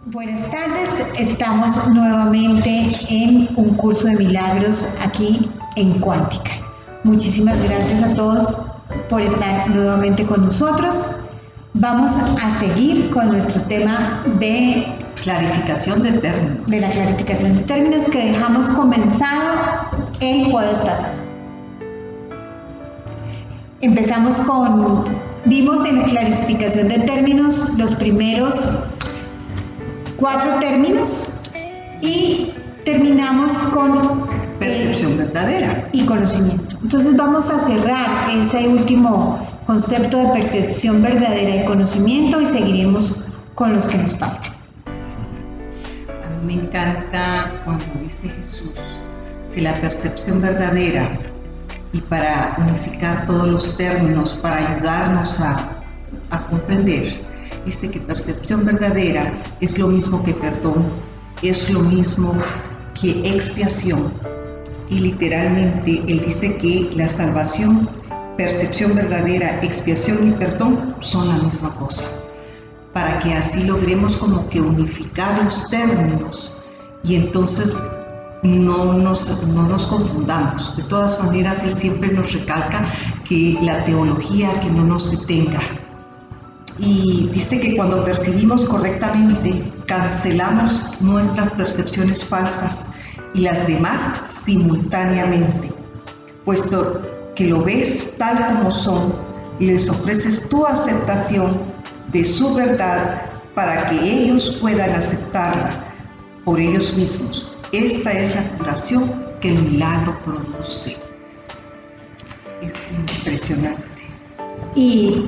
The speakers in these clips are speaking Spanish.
Buenas tardes, estamos nuevamente en un curso de milagros aquí en Cuántica. Muchísimas gracias a todos por estar nuevamente con nosotros. Vamos a seguir con nuestro tema de clarificación de términos. De la clarificación de términos que dejamos comenzado el jueves pasado. Vimos en la clarificación de términos los primeros 4 términos y terminamos con percepción verdadera y conocimiento. Entonces vamos a cerrar ese último concepto de percepción verdadera y conocimiento y seguiremos con los que nos faltan. A mí me encanta cuando dice Jesús que la percepción verdadera, y para unificar todos los términos, para ayudarnos a comprender, dice que percepción verdadera es lo mismo que perdón, es lo mismo que expiación. Y literalmente él dice que la salvación, percepción verdadera, expiación y perdón son la misma cosa. Para que así logremos como que unificar los términos y entonces no nos confundamos. De todas maneras, él siempre nos recalca que la teología que no nos detenga. Y dice que cuando percibimos correctamente, cancelamos nuestras percepciones falsas y las demás simultáneamente, puesto que lo ves tal como son y les ofreces tu aceptación de su verdad para que ellos puedan aceptarla por ellos mismos. Esta es la curación que el milagro produce. Es impresionante. Y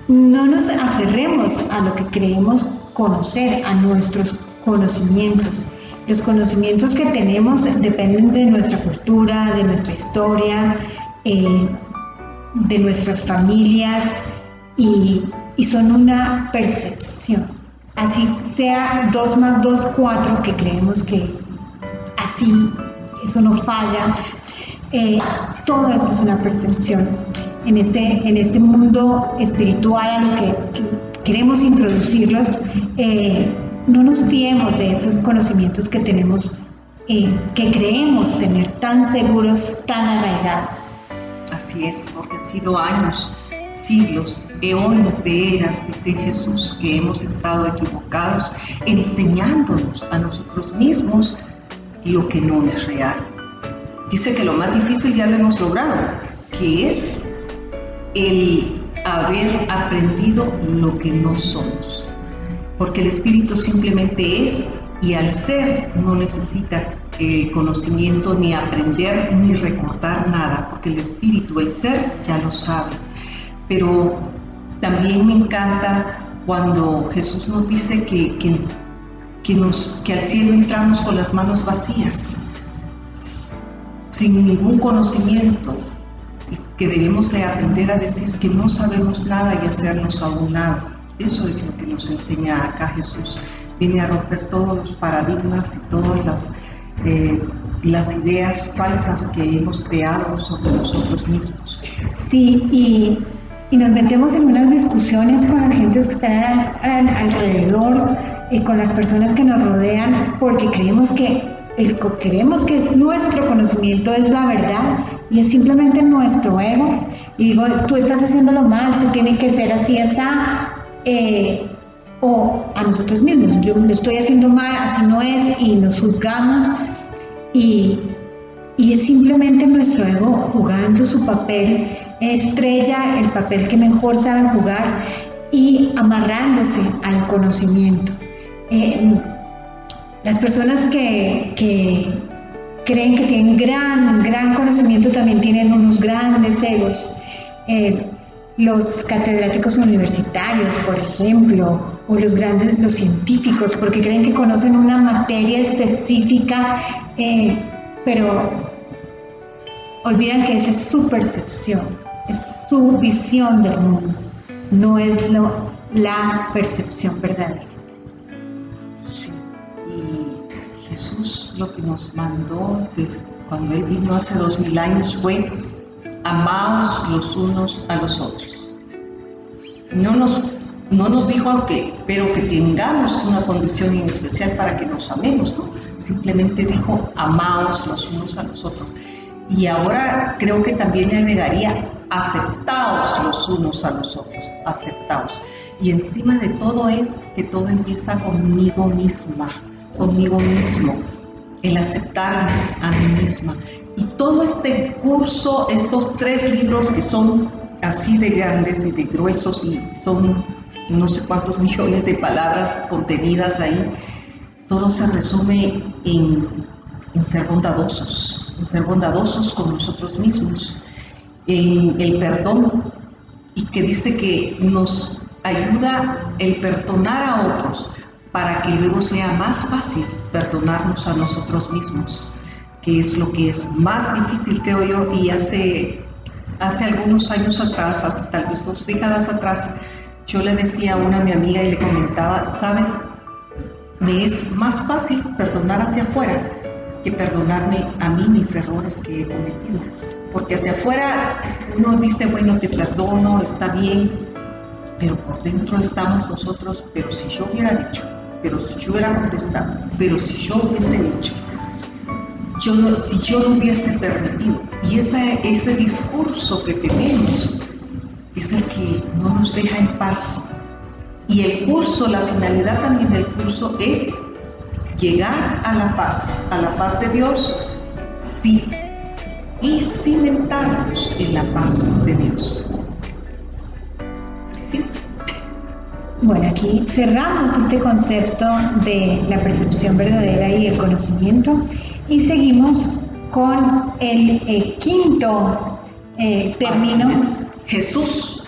no nos aferremos a lo que creemos conocer, a nuestros conocimientos. Los conocimientos que tenemos dependen de nuestra cultura, de nuestra historia, de nuestras familias y son una percepción. Así sea 2 más 2, 4, que creemos que es así, eso no falla. Todo esto es una percepción. En este mundo espiritual a los que queremos introducirlos, no nos fiemos de esos conocimientos que tenemos, que creemos tener tan seguros, tan arraigados. Así es, porque han sido años, siglos, eones de eras, dice Jesús, que hemos estado equivocados, enseñándonos a nosotros mismos lo que no es real. Dice que lo más difícil ya lo hemos logrado, que es el haber aprendido lo que no somos. Porque el espíritu simplemente es, y al ser no necesita conocimiento, ni aprender, ni recordar nada, porque el espíritu, el ser, ya lo sabe. Pero también me encanta cuando Jesús nos dice que al cielo entramos con las manos vacías, sin ningún conocimiento, y que debemos de aprender a decir que no sabemos nada y hacernos a un lado. Eso es lo que nos enseña acá Jesús. Viene a romper todos los paradigmas y todas las ideas falsas que hemos creado sobre nosotros mismos. Sí, y nos metemos en unas discusiones con las gentes que están alrededor y con las personas que nos rodean, porque creemos que es nuestro conocimiento, es la verdad, y es simplemente nuestro ego. Y digo, tú estás haciéndolo mal, se tiene que ser así, o a nosotros mismos, yo lo estoy haciendo mal, así no es, y nos juzgamos, y es simplemente nuestro ego jugando su papel estrella, el papel que mejor saben jugar, y amarrándose al conocimiento. Las personas que creen que tienen gran conocimiento también tienen unos grandes egos. Los catedráticos universitarios, por ejemplo, o los científicos, porque creen que conocen una materia específica, pero olvidan que esa es su percepción, es su visión del mundo, no es la percepción verdadera. Sí, y Jesús lo que nos mandó desde cuando Él vino hace 2000 años fue: amaos los unos a los otros. No nos no nos dijo pero que tengamos una condición en especial para que nos amemos, ¿no? Simplemente dijo, amaos los unos a los otros. Y ahora creo que también le agregaría, aceptaos los unos a los otros, aceptaos. Y encima de todo es que todo empieza conmigo misma, conmigo mismo, el aceptarme a mí misma. Y todo este curso, estos 3 libros que son así de grandes y de gruesos y son no sé cuántos millones de palabras contenidas ahí, todo se resume en ser bondadosos con nosotros mismos, en el perdón, y que dice que nos ayuda el perdonar a otros para que luego sea más fácil perdonarnos a nosotros mismos, que es lo que es más difícil, creo yo. Y hace algunos años atrás, hace tal vez 2 décadas atrás, yo le decía a mi amiga y le comentaba, ¿sabes? Me es más fácil perdonar hacia afuera que perdonarme a mí mis errores que he cometido. Porque hacia afuera uno dice, bueno, te perdono, está bien, pero por dentro estamos nosotros, pero si yo hubiera dicho, pero si yo hubiera contestado, pero si yo hubiese dicho, si yo no hubiese permitido. Y ese discurso que tenemos es el que no nos deja en paz. Y el curso, la finalidad también del curso es llegar a la paz de Dios, sí, y cimentarnos en la paz de Dios. ¿Sí? Bueno, aquí cerramos este concepto de la percepción verdadera y el conocimiento y seguimos con el 5º término. Jesús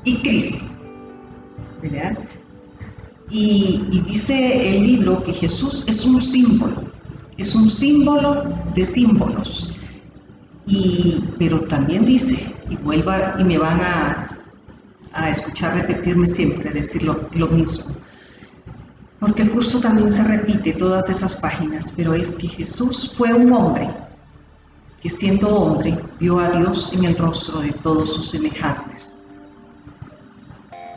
y Cristo, ¿verdad? Y dice el libro que Jesús es un símbolo de símbolos, pero también dice, y me van a escuchar repetirme siempre, decir lo mismo, porque el curso también se repite todas esas páginas, pero es que Jesús fue un hombre que siendo hombre vio a Dios en el rostro de todos sus semejantes.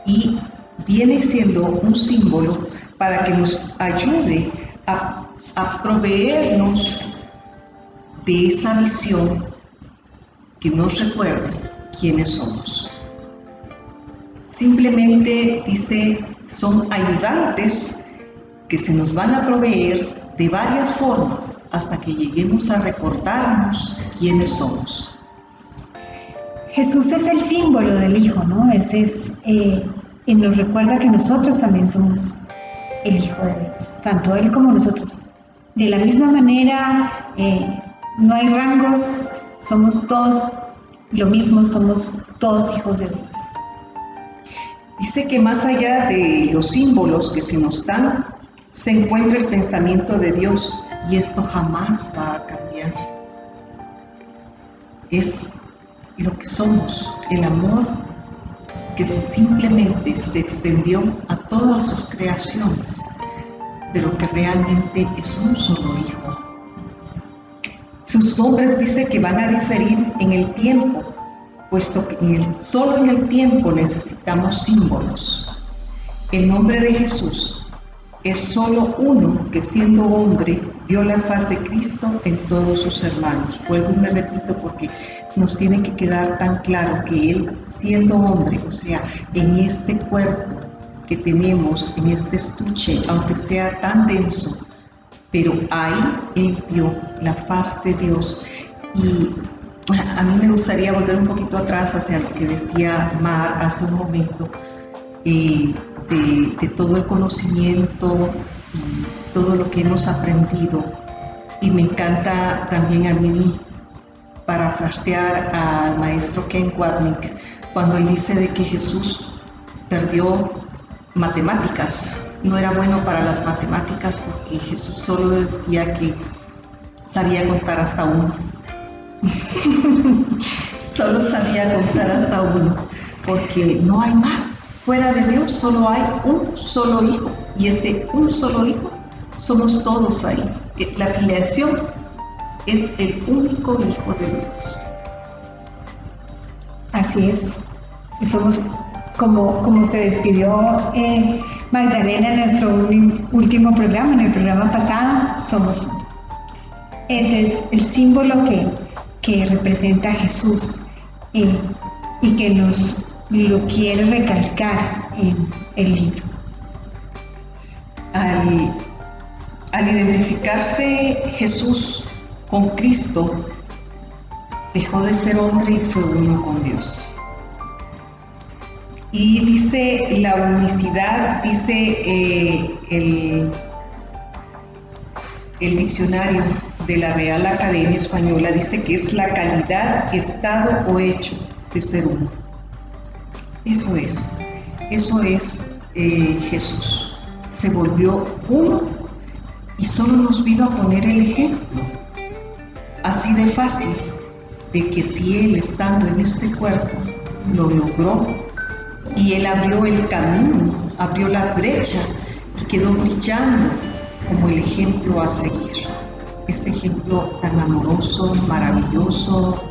Y viene siendo un símbolo para que nos ayude a proveernos de esa visión que nos recuerde quiénes somos. Simplemente dice, son ayudantes que se nos van a proveer de varias formas hasta que lleguemos a recordarnos quiénes somos. Jesús es el símbolo del Hijo, ¿no? Y nos recuerda que nosotros también somos el Hijo de Dios, tanto Él como nosotros. De la misma manera, no hay rangos, somos todos lo mismo, somos todos hijos de Dios. Dice que más allá de los símbolos que se nos dan, se encuentra el pensamiento de Dios, y esto jamás va a cambiar. Es lo que somos, el amor que simplemente se extendió a todas sus creaciones, pero que realmente es un solo Hijo. Sus nombres dice que van a diferir en el tiempo, puesto que solo en el tiempo necesitamos símbolos. El nombre de Jesús es solo uno que siendo hombre vio la faz de Cristo en todos sus hermanos. Vuelvo y me repito porque nos tiene que quedar tan claro que Él siendo hombre, o sea, en este cuerpo que tenemos, en este estuche, aunque sea tan denso, pero ahí Él vio la faz de Dios. Y a mí me gustaría volver un poquito atrás hacia lo que decía Mar hace un momento, de todo el conocimiento y todo lo que hemos aprendido. Y me encanta también a mí parafrasear al maestro Ken Wapnick cuando él dice de que Jesús perdió matemáticas, no era bueno para las matemáticas porque Jesús solo decía que sabía contar hasta 1. Solo sabía contar hasta 1, porque no hay más. Fuera de Dios solo hay un solo Hijo, y ese un solo Hijo somos todos ahí. La filiación es el único Hijo de Dios. Así es. Y somos como se despidió Magdalena en nuestro último programa, en el programa pasado, somos uno. Ese es el símbolo que representa a Jesús y que nos lo quiere recalcar en el libro. Al identificarse Jesús con Cristo, dejó de ser hombre y fue uno con Dios. Y dice la unicidad, dice el diccionario de la Real Academia Española, dice que es la calidad, estado o hecho de ser uno. Eso es Jesús. Se volvió uno y solo nos vino a poner el ejemplo. Así de fácil, de que si Él, estando en este cuerpo, lo logró, y Él abrió el camino, abrió la brecha y quedó brillando como el ejemplo a seguir. Este ejemplo tan amoroso, maravilloso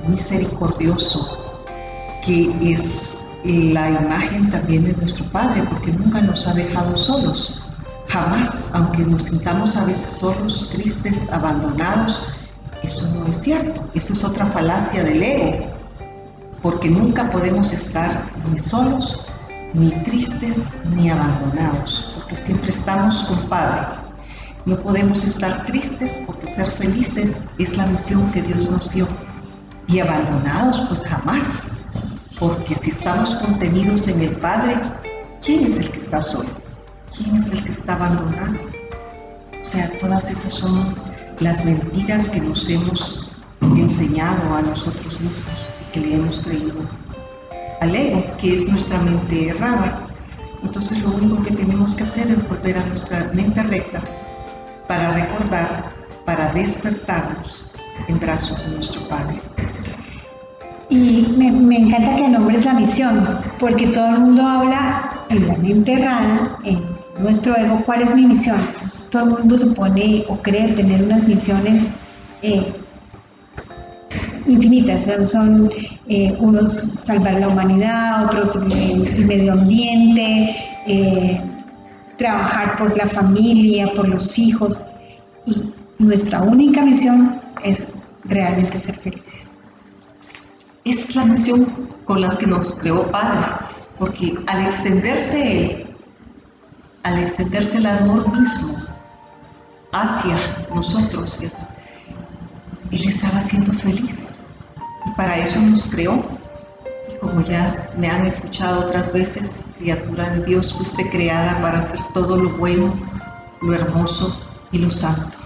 y misericordioso, que es la imagen también de nuestro Padre, porque nunca nos ha dejado solos, jamás, aunque nos sintamos a veces solos, tristes, abandonados. Eso no es cierto, esa es otra falacia del ego, porque nunca podemos estar ni solos, ni tristes, ni abandonados, porque siempre estamos con Padre. No podemos estar tristes porque ser felices es la misión que Dios nos dio, y abandonados pues jamás, porque si estamos contenidos en el Padre, ¿quién es el que está solo? ¿Quién es el que está abandonado? O sea, todas esas son las mentiras que nos hemos enseñado a nosotros mismos y que le hemos creído al ego, que es nuestra mente errada. Entonces lo único que tenemos que hacer es volver a nuestra mente recta para recordar, para despertarnos en brazos de nuestro Padre. Y me encanta que nombres la misión, porque todo el mundo habla en la mente errada, en nuestro ego, ¿cuál es mi misión? Entonces, todo el mundo supone o cree tener unas misiones infinitas, son unos salvar la humanidad, otros el medio ambiente, trabajar por la familia, por los hijos, y nuestra única misión es realmente ser felices. Esa es la misión con la que nos creó Padre, porque al extenderse Él, al extenderse el amor mismo hacia nosotros, Él estaba siendo feliz, y para eso nos creó. Y como ya me han escuchado otras veces, criatura de Dios, fuiste creada para hacer todo lo bueno, lo hermoso y lo santo.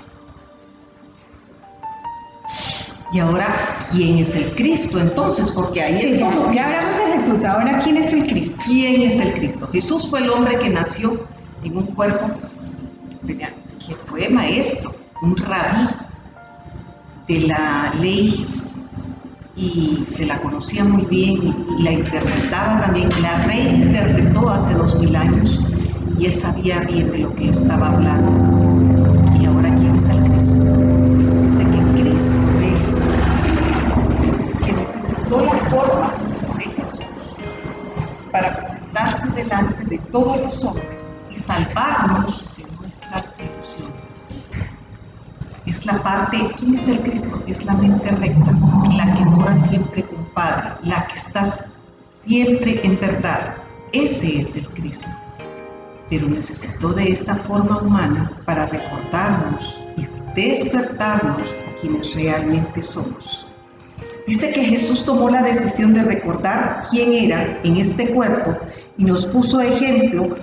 Y ahora, ¿quién es el Cristo entonces? Porque ahí sí, ya hablamos de Jesús, ahora ¿quién es el Cristo? ¿Quién es el Cristo? Jesús fue el hombre que nació en un cuerpo, que fue maestro, un rabí de la ley, y se la conocía muy bien y la interpretaba también, la reinterpretó hace 2000 años, y él sabía bien de lo que estaba hablando. ¿Y ahora quién es el Cristo? Pues dice que Cristo es que necesitó la forma de Jesús para presentarse delante de todos los hombres y salvarnos de nuestras ilusiones. Es la parte, ¿quién es el Cristo? Es la mente recta, la que mora siempre con Padre, la que está siempre en verdad. Ese es el Cristo. Pero necesitó de esta forma humana para recordarnos y despertarnos a quienes realmente somos. Dice que Jesús tomó la decisión de recordar quién era en este cuerpo y nos puso ejemplo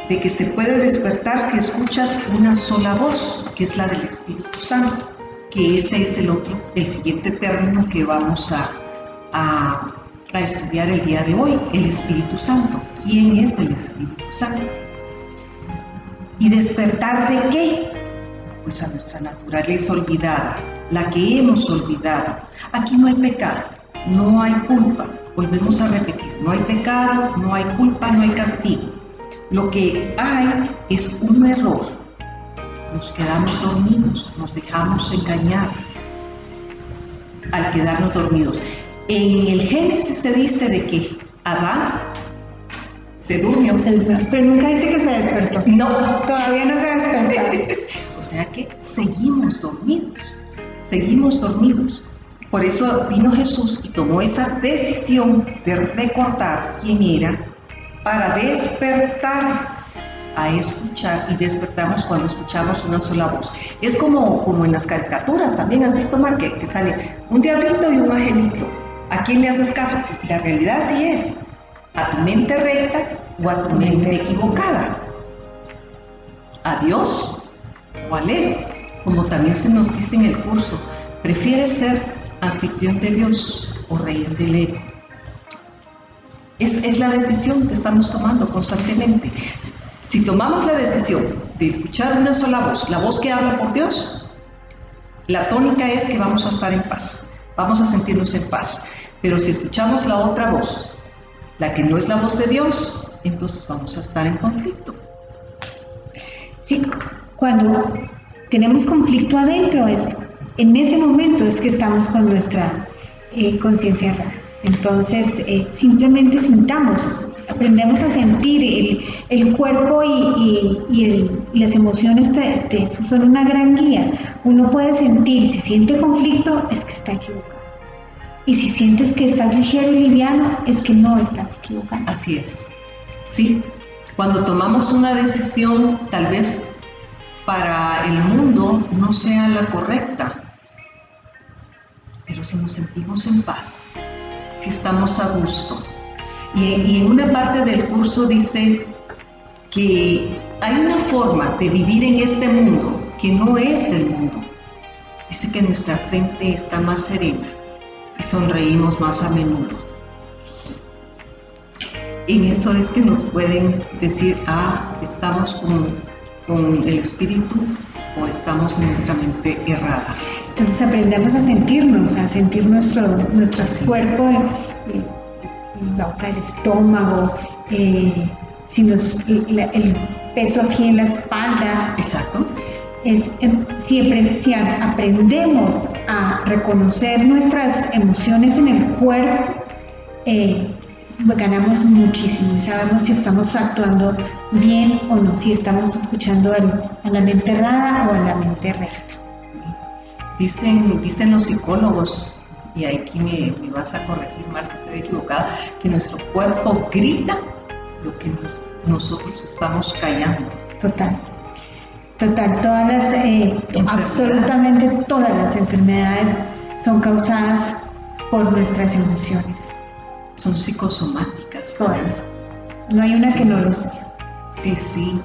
de que se puede despertar si escuchas una sola voz, que es la del Espíritu Santo, que ese es el siguiente término que vamos a estudiar el día de hoy, el Espíritu Santo. ¿Quién es el Espíritu Santo? ¿Y despertar de qué? Pues a nuestra naturaleza olvidada, la que hemos olvidado. Aquí no hay pecado, no hay culpa. Volvemos a repetir, no hay pecado, no hay culpa, no hay castigo. Lo que hay es un error. Nos quedamos dormidos, nos dejamos engañar al quedarnos dormidos. En el Génesis se dice de que Adán Se durmió. Pero nunca dice que se despertó. No. Todavía no se ha despertado. O sea que seguimos dormidos. Seguimos dormidos. Por eso vino Jesús y tomó esa decisión de recordar quién era para despertar a escuchar, y despertamos cuando escuchamos una sola voz. Es como en las caricaturas, también has visto, Mar, que sale un diablito y un angelito. ¿A quién le haces caso? La realidad sí es a tu mente recta o a tu mente equivocada, a Dios o al ego, como también se nos dice en el curso. ¿Prefieres ser anfitrión de Dios o rey del ego? Es la decisión que estamos tomando constantemente. Si tomamos la decisión de escuchar una sola voz, la voz que habla por Dios, la tónica es que vamos a estar en paz, vamos a sentirnos en paz. Pero si escuchamos la otra voz, la que no es la voz de Dios, entonces vamos a estar en conflicto. Sí, cuando tenemos conflicto adentro, en ese momento es que estamos con nuestra conciencia errada. Entonces, simplemente sintamos, aprendemos a sentir el cuerpo y las emociones de eso son una gran guía. Uno puede sentir, si siente conflicto, es que está equivocado. Y si sientes que estás ligero y liviano, es que no estás equivocado. Así es. Sí, cuando tomamos una decisión, tal vez para el mundo no sea la correcta, pero si nos sentimos en paz, si estamos a gusto. Y en una parte del curso dice que hay una forma de vivir en este mundo que no es del mundo. Dice que nuestra frente está más serena y sonreímos más a menudo. En eso es que nos pueden decir, estamos con el espíritu o estamos en nuestra mente errada. Entonces aprendemos a sentirnos, a sentir nuestro cuerpo, la boca del estómago, el peso aquí en la espalda. Exacto. Si aprendemos a reconocer nuestras emociones en el cuerpo, ganamos muchísimo y sabemos si estamos actuando bien o no, si estamos escuchando a la mente errada o a la mente recta. Dicen los psicólogos, y aquí me vas a corregir, Mar, si estoy equivocada, que nuestro cuerpo grita lo que nosotros estamos callando. Total, absolutamente todas las enfermedades son causadas por nuestras emociones. Son psicosomáticas. Todas. No hay una que no lo sea. Sí.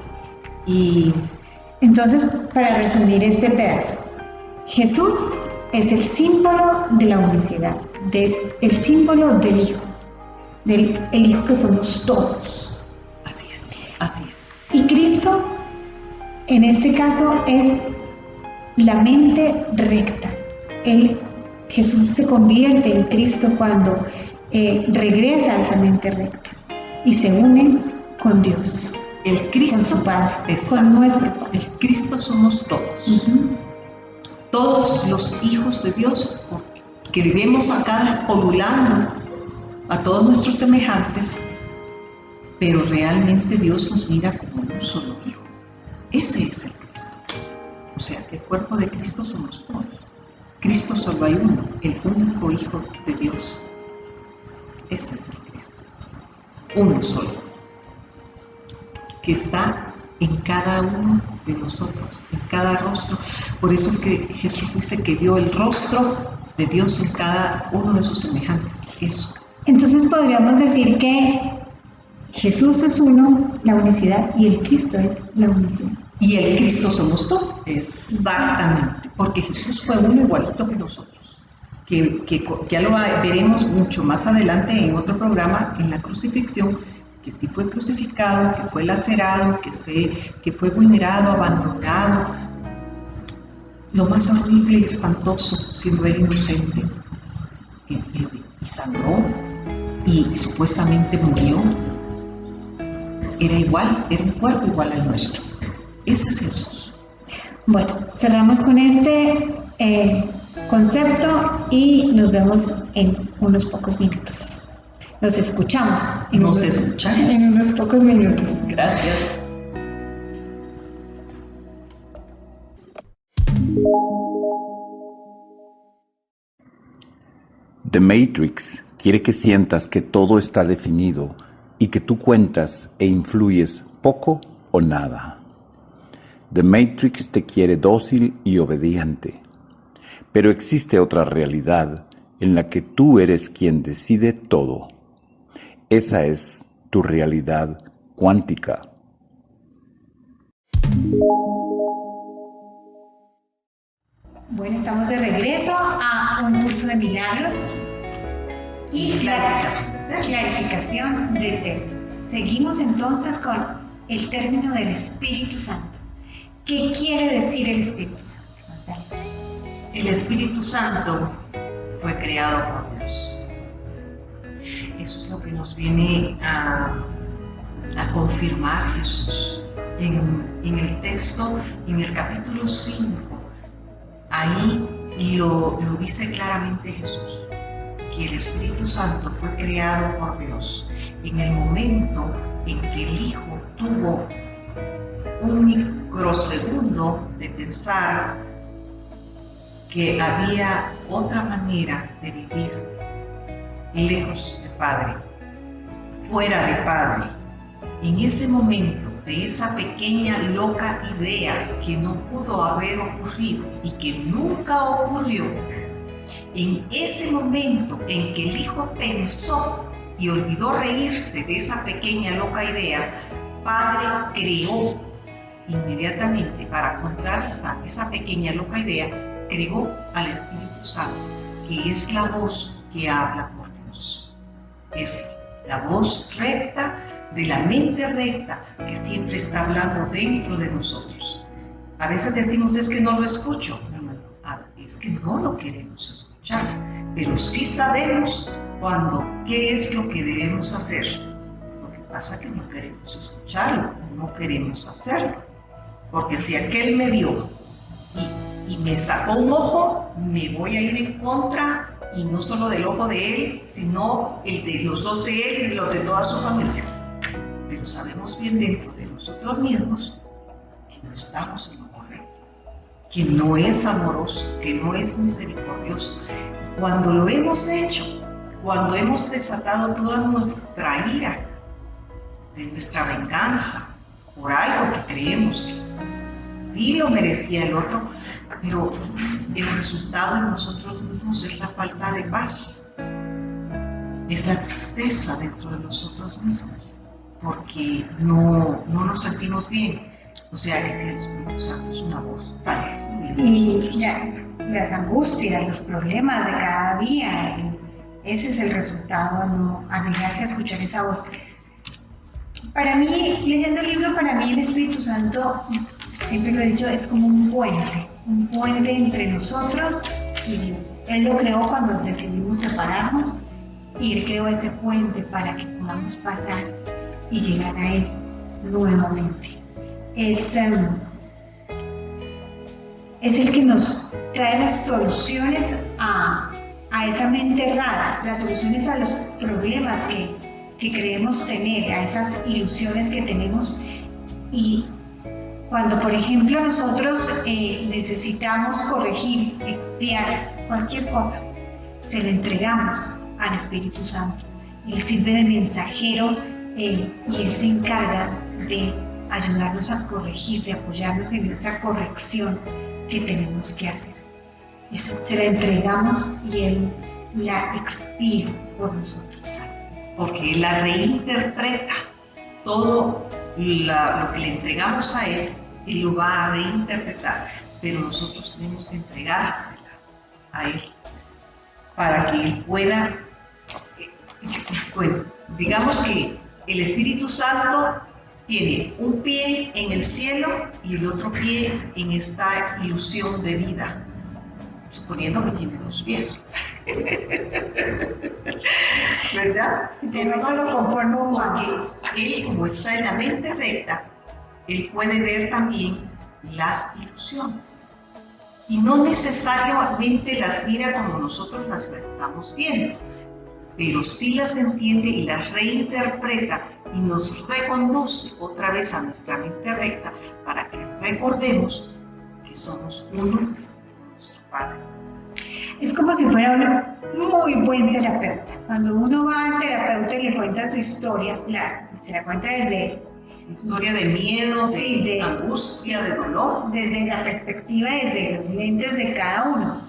Y entonces, para resumir este pedazo, Jesús es el símbolo de la unicidad, el símbolo del Hijo, el Hijo que somos todos. Así es. Y Cristo, en este caso, es la mente recta. Jesús se convierte en Cristo cuando regresa a esa mente recta y se une con Dios, el Cristo, con su Padre, exacto, con nuestro Padre. El Cristo somos todos. Todos los hijos de Dios, que vivimos acá polulando a todos nuestros semejantes, pero realmente Dios nos mira como un solo hijo. Ese es el Cristo. O sea, el cuerpo de Cristo somos todos. Cristo solo hay uno, el único Hijo de Dios. Ese es el Cristo. Uno solo, que está en cada uno de nosotros, en cada rostro. Por eso es que Jesús dice que vio el rostro de Dios en cada uno de sus semejantes. Eso. Entonces podríamos decir que Jesús es uno, la unicidad, y el Cristo es la unicidad. Y el Cristo somos todos, exactamente, porque Jesús fue uno igualito que nosotros, que ya lo veremos mucho más adelante en otro programa, en la crucifixión, que sí fue crucificado, que fue lacerado, que fue vulnerado, abandonado, lo más horrible y espantoso, siendo él inocente, y sangró, y supuestamente murió. Era un cuerpo igual al nuestro. Ese es Jesús. Bueno, cerramos con este concepto y nos vemos en unos pocos minutos. Nos escuchamos en unos pocos minutos. Gracias. The Matrix quiere que sientas que todo está definido y que tú cuentas e influyes poco o nada. The Matrix te quiere dócil y obediente. Pero existe otra realidad en la que tú eres quien decide todo. Esa es tu realidad cuántica. Bueno, estamos de regreso a un curso de milagros y clarificación de términos. Seguimos entonces con el término del Espíritu Santo. ¿Qué quiere decir el Espíritu Santo? El Espíritu Santo fue creado por Dios. Eso es lo que nos viene a confirmar Jesús en el texto, en el capítulo 5. Ahí lo dice claramente Jesús, que el Espíritu Santo fue creado por Dios en el momento en que el Hijo tuvo un microsegundo de pensar que había otra manera de vivir lejos de Padre, fuera de Padre. En ese momento, de esa pequeña loca idea que no pudo haber ocurrido y que nunca ocurrió, en ese momento en que el Hijo pensó y olvidó reírse de esa pequeña loca idea, Padre creó inmediatamente, para contrarrestar esa pequeña loca idea, creó al Espíritu Santo, que es la voz que habla por Dios. Es la voz recta, de la mente recta, que siempre está hablando dentro de nosotros. A veces decimos, es que no lo escucho. No, es que no lo queremos escuchar, pero sí sabemos qué es lo que debemos hacer. Lo que pasa es que no queremos escucharlo, no queremos hacerlo. Porque si aquel me vio y me sacó un ojo, me voy a ir en contra, y no solo del ojo de él, sino el de los dos de él y de los de toda su familia. Pero sabemos bien dentro de nosotros mismos que no estamos en lo correcto, que no es amoroso, que no es misericordioso. Cuando lo hemos hecho, cuando hemos desatado toda nuestra ira, de nuestra venganza, por algo que creemos que sí lo merecía el otro, pero el resultado en nosotros mismos es la falta de paz, es la tristeza dentro de nosotros mismos, porque no nos sentimos bien. O sea que si el Espíritu Santo es una voz tangible. Y las angustias, los problemas de cada día, ese es el resultado a negarse a escuchar esa voz. Para mí, leyendo el libro, para mí el Espíritu Santo, siempre lo he dicho, es como un puente entre nosotros y Dios. Él lo creó cuando decidimos separarnos y Él creó ese puente para que podamos pasar y llegar a Él nuevamente. Es el que nos trae las soluciones a esa mente errada, las soluciones a los problemas que creemos tener, a esas ilusiones que tenemos. Y cuando, por ejemplo, nosotros necesitamos corregir, expiar cualquier cosa, se le entregamos al Espíritu Santo. Él sirve de mensajero y Él se encarga de ayudarnos a corregir, de apoyarnos en esa corrección que tenemos que hacer. Se la entregamos y Él la expía por nosotros. Porque Él la reinterpreta. Todo lo que le entregamos a Él lo va a reinterpretar, pero nosotros tenemos que entregársela a Él para que Él pueda, bueno, digamos que el Espíritu Santo tiene un pie en el cielo y el otro pie en esta ilusión de vida, suponiendo que tiene dos pies. ¿Verdad? Si no lo conforma humano. Él, como está en la mente recta, Él puede ver también las ilusiones. Y no necesariamente las mira como nosotros las estamos viendo. pero sí las entiende y las reinterpreta y nos reconduce otra vez a nuestra mente recta para que recordemos que somos uno con nuestro Padre. Es como si fuera un muy buen terapeuta. Cuando uno va al terapeuta y le cuenta su historia, se la cuenta desde... Historia de miedo, sí, de angustia, de dolor. Desde la perspectiva, desde los lentes de cada uno.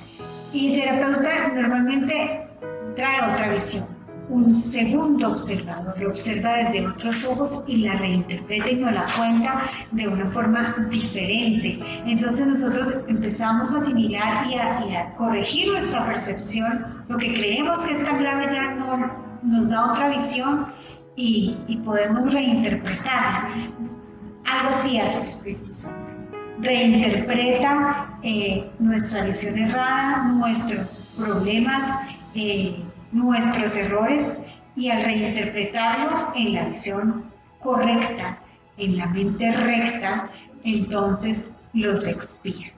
Y el terapeuta normalmente trae otra visión. Un segundo observador, lo observa desde otros ojos y la reinterpreta y nos la cuenta de una forma diferente. Entonces nosotros empezamos a asimilar y a corregir nuestra percepción. Lo que creemos que es tan grave ya no nos da otra visión y podemos reinterpretarla. Algo así hace el Espíritu Santo. Reinterpreta nuestra visión errada, nuestros problemas, nuestros errores, y al reinterpretarlo en la visión correcta, en la mente recta, entonces los expía.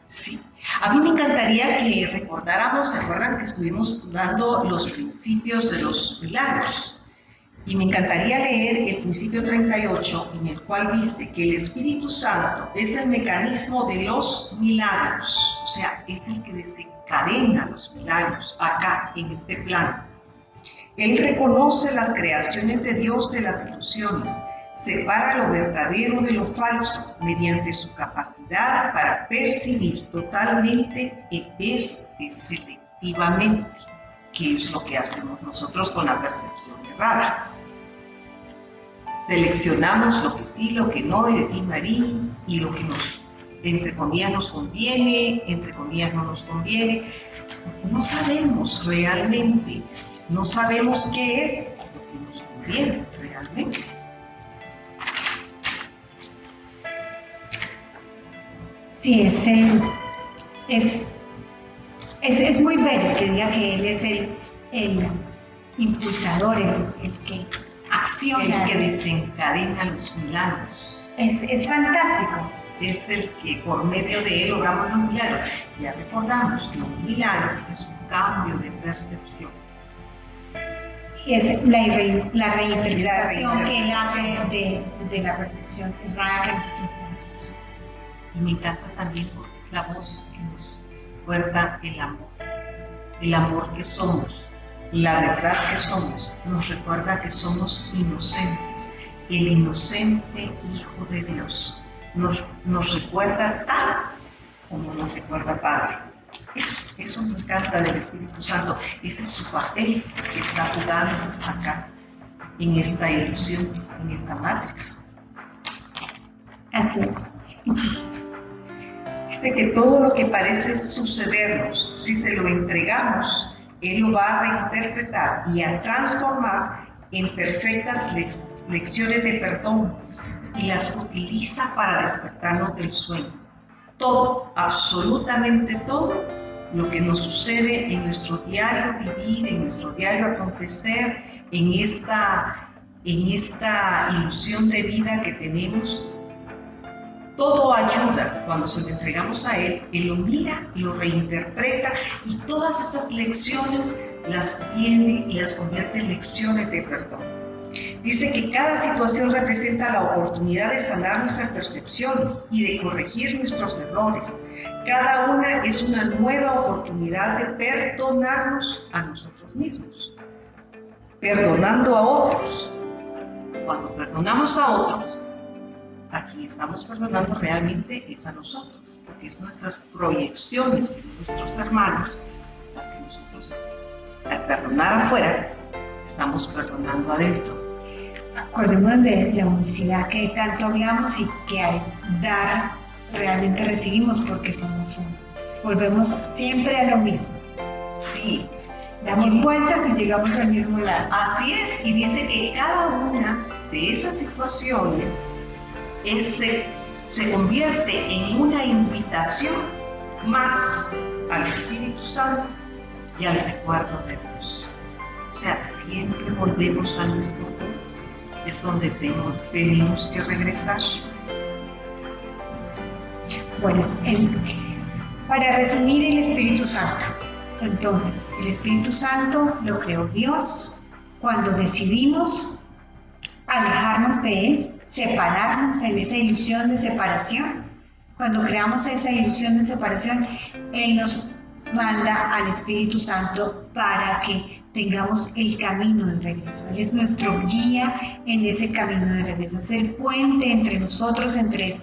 Sí, a mí me encantaría que recordáramos, ¿se acuerdan que estuvimos dando los principios de los milagros? Y me encantaría leer el principio 38, en el cual dice que el Espíritu Santo es el mecanismo de los milagros, o sea, es el que desencadena los milagros acá, en este plano. Él reconoce las creaciones de Dios de las ilusiones, separa lo verdadero de lo falso mediante su capacidad para percibir totalmente en vez de selectivamente, que es lo que hacemos nosotros con la percepción errada. Seleccionamos lo que sí, lo que no, y de ti, María, y lo que nos, entre comillas, nos conviene, entre comillas, no nos conviene, porque no sabemos realmente, no sabemos qué es lo que nos conviene realmente. Sí, es muy bello que diga que Él es el impulsador, el que acciona. El que desencadena los milagros. Es fantástico. Es el que por medio de Él logramos los milagros. Ya recordamos que un milagro es un cambio de percepción. Y es la reinterpretación que Él hace de la percepción errada que nosotros tenemos. Y me encanta también porque es la voz que nos recuerda el amor que somos, la verdad que somos, nos recuerda que somos inocentes, el inocente Hijo de Dios, nos recuerda tal como nos recuerda Padre. Eso me encanta del Espíritu Santo, ese es su papel que está jugando acá, en esta ilusión, en esta Matrix. Así es. Dice que todo lo que parece sucedernos, si se lo entregamos, Él lo va a reinterpretar y a transformar en perfectas lecciones de perdón y las utiliza para despertarnos del sueño. Todo, absolutamente todo, lo que nos sucede en nuestro diario vivir, en nuestro diario acontecer, en esta ilusión de vida que tenemos, todo ayuda cuando se lo entregamos a Él. Él lo mira, lo reinterpreta y todas esas lecciones las viene y las convierte en lecciones de perdón. Dice que cada situación representa la oportunidad de sanar nuestras percepciones y de corregir nuestros errores. Cada una es una nueva oportunidad de perdonarnos a nosotros mismos, perdonando a otros. Cuando perdonamos a otros, aquí estamos perdonando realmente es a nosotros, porque es nuestras proyecciones de nuestros hermanos las que nosotros, al perdonar afuera, estamos perdonando adentro. Acordémonos de la unicidad que tanto hablamos y que al dar realmente recibimos porque somos uno. Volvemos siempre a lo mismo. Sí. Damos vueltas y llegamos al mismo lado. Así es, y dice que cada una de esas situaciones se convierte en una invitación más al Espíritu Santo y al recuerdo de Dios. O sea, siempre volvemos a nuestro punto. Es donde tenemos que regresar. Bueno, para resumir, el Espíritu Santo. Entonces, el Espíritu Santo lo creó Dios cuando decidimos alejarnos de Él, separarnos en esa ilusión de separación. Cuando creamos esa ilusión de separación, Él nos manda al Espíritu Santo para que tengamos el camino de regreso. Él es nuestro guía en ese camino de regreso. Es el puente entre nosotros, entre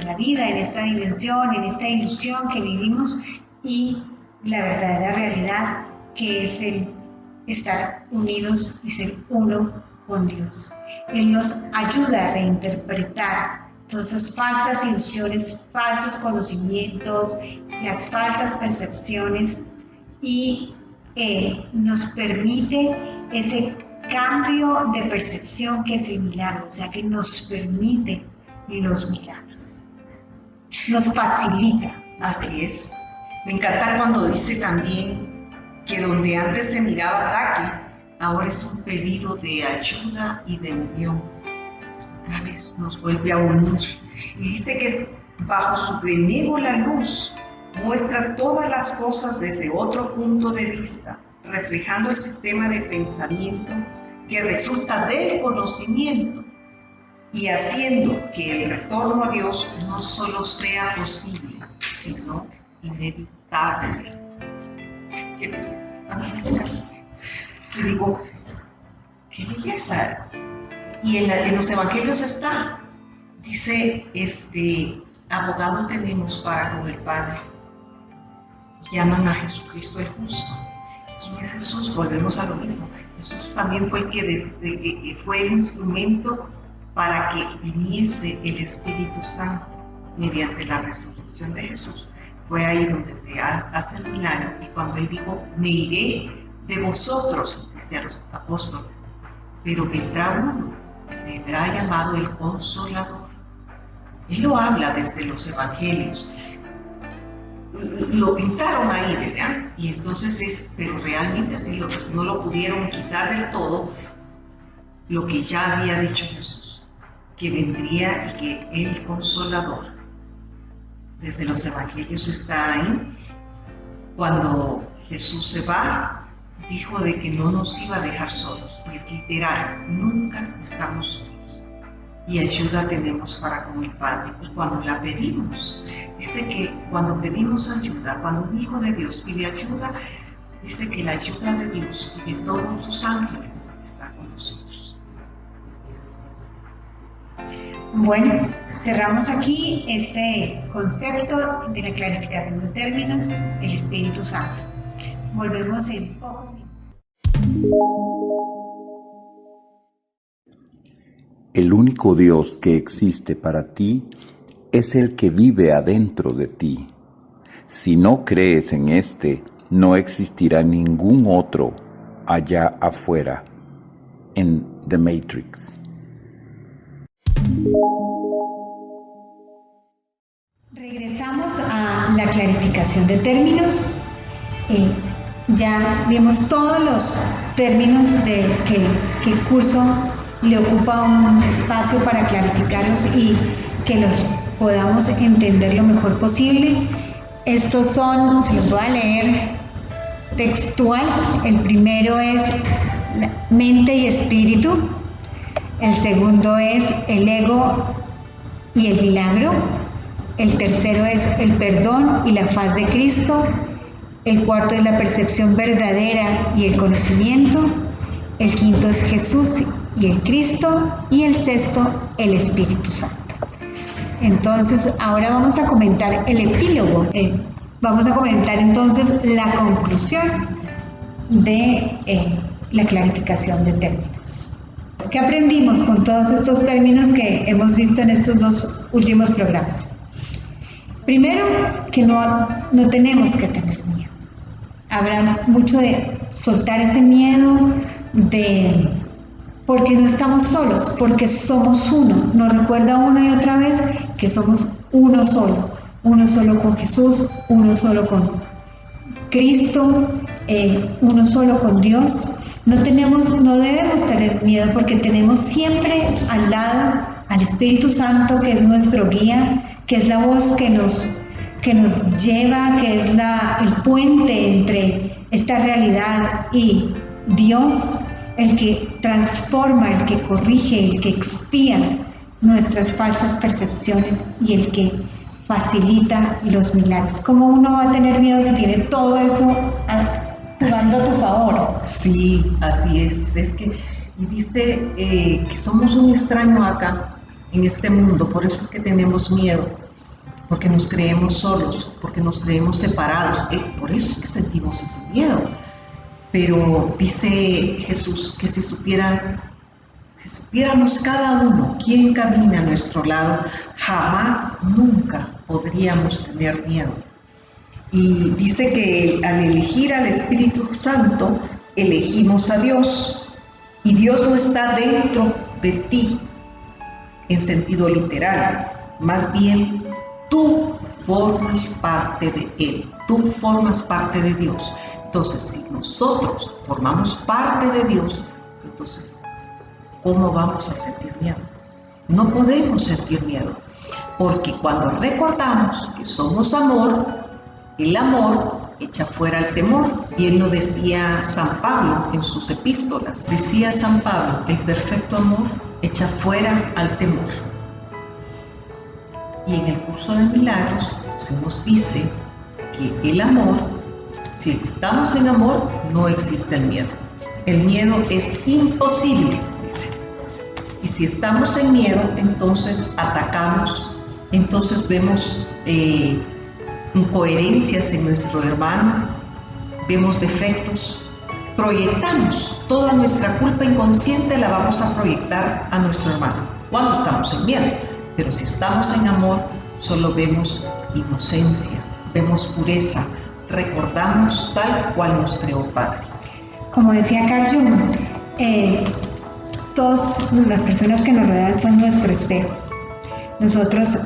la vida, en esta dimensión, en esta ilusión que vivimos y la verdadera realidad, que es el estar unidos y ser uno con Dios. Él nos ayuda a reinterpretar todas esas falsas ilusiones, falsos conocimientos, las falsas percepciones y nos permite ese cambio de percepción que es el milagro, o sea que nos permite los milagros, nos facilita. Así es. Me encanta cuando dice también que donde antes se miraba ataque, ahora es un pedido de ayuda y de unión. Otra vez nos vuelve a unir. Y dice que bajo su benévola luz muestra todas las cosas desde otro punto de vista, reflejando el sistema de pensamiento que resulta del conocimiento y haciendo que el retorno a Dios no solo sea posible, sino inevitable. ¿Qué belleza? Y digo, qué belleza. Y en los evangelios está, dice, abogado tenemos para con el Padre. Llaman a Jesucristo el justo. ¿Y quién es Jesús? Volvemos a lo mismo. Jesús también fue el que fue el instrumento para que viniese el Espíritu Santo mediante la resurrección de Jesús. Fue ahí donde se hace el milagro, y cuando Él dijo, me iré de vosotros, dice a los apóstoles, pero vendrá uno que será llamado el Consolador. Él lo habla desde los evangelios. Lo pintaron ahí, ¿verdad? Y entonces pero realmente sí, no lo pudieron quitar del todo lo que ya había dicho Jesús, que vendría y que el Consolador, desde los evangelios está ahí. Cuando Jesús se va, dijo de que no nos iba a dejar solos, y es literal, nunca estamos solos. Y ayuda tenemos para con el Padre. Y cuando la pedimos, dice que cuando pedimos ayuda, cuando un hijo de Dios pide ayuda, dice que la ayuda de Dios y de todos sus ángeles está con nosotros. Bueno, cerramos aquí este concepto de la clarificación de términos, el Espíritu Santo. Volvemos en pocos minutos. El único Dios que existe para ti es el que vive adentro de ti. Si no crees en este, no existirá ningún otro allá afuera, en The Matrix. Regresamos a la clarificación de términos. Ya vimos todos los términos que el curso le ocupa un espacio para clarificarlos y que los podamos entender lo mejor posible. Estos son, se los voy a leer textual. El primero es mente y espíritu. El segundo es el ego y el milagro. El tercero es el perdón y la faz de Cristo. El cuarto es la percepción verdadera y el conocimiento. El quinto es Jesús y el Cristo. Y el sexto, el Espíritu Santo. Entonces, ahora vamos a comentar el epílogo. Vamos a comentar entonces la conclusión de la clarificación de términos. ¿Qué aprendimos con todos estos términos que hemos visto en estos dos últimos programas? Primero, que no tenemos que tener miedo. Habrá mucho de soltar ese miedo, porque no estamos solos, porque somos uno. Nos recuerda una y otra vez que somos uno solo con Jesús, uno solo con Cristo, uno solo con Dios. No debemos tener miedo, porque tenemos siempre al lado al Espíritu Santo, que es nuestro guía, que es la voz que nos que nos lleva, que es el puente entre esta realidad y Dios, el que transforma, el que corrige, el que expía nuestras falsas percepciones y el que facilita los milagros. ¿Cómo uno va a tener miedo si tiene todo eso jugando a tu favor? Sí, así es. Y dice que somos un extraño acá, en este mundo, por eso es que tenemos miedo, porque nos creemos solos, porque nos creemos separados, por eso es que sentimos ese miedo. Pero dice Jesús que si supiéramos cada uno quién camina a nuestro lado, jamás, nunca podríamos tener miedo. Y dice que al elegir al Espíritu Santo, elegimos a Dios. Y Dios no está dentro de ti, en sentido literal. Más bien, tú formas parte de Él. Tú formas parte de Dios. Entonces, si nosotros formamos parte de Dios, entonces, ¿cómo vamos a sentir miedo? No podemos sentir miedo, porque cuando recordamos que somos amor, el amor echa fuera el temor. Bien lo decía San Pablo en sus epístolas. Decía San Pablo, el perfecto amor echa fuera al temor. Y en el curso de milagros se nos dice que el amor, si estamos en amor, no existe el miedo. El miedo es imposible, dice. Y si estamos en miedo, entonces atacamos, entonces vemos incoherencias en nuestro hermano, vemos defectos, proyectamos toda nuestra culpa inconsciente, la vamos a proyectar a nuestro hermano cuando estamos en miedo. Pero si estamos en amor, solo vemos inocencia, vemos pureza, recordamos tal cual nos creó Padre. Como decía Carl Jung, todas las personas que nos rodean son nuestro espejo. Nosotros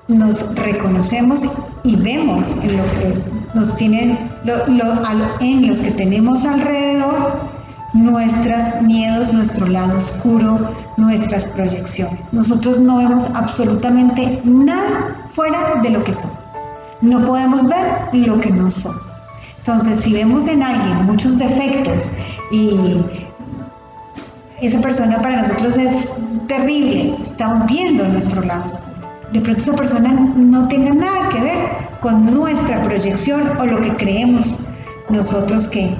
nos reconocemos y vemos en lo que nos tienen, en los que tenemos alrededor, nuestros miedos, nuestro lado oscuro, nuestras proyecciones. Nosotros no vemos absolutamente nada fuera de lo que somos. No podemos ver lo que no somos. Entonces, si vemos en alguien muchos defectos y esa persona para nosotros es terrible, estamos viendo nuestro lado oscuro. De pronto esa persona no tenga nada que ver con nuestra proyección o lo que creemos nosotros que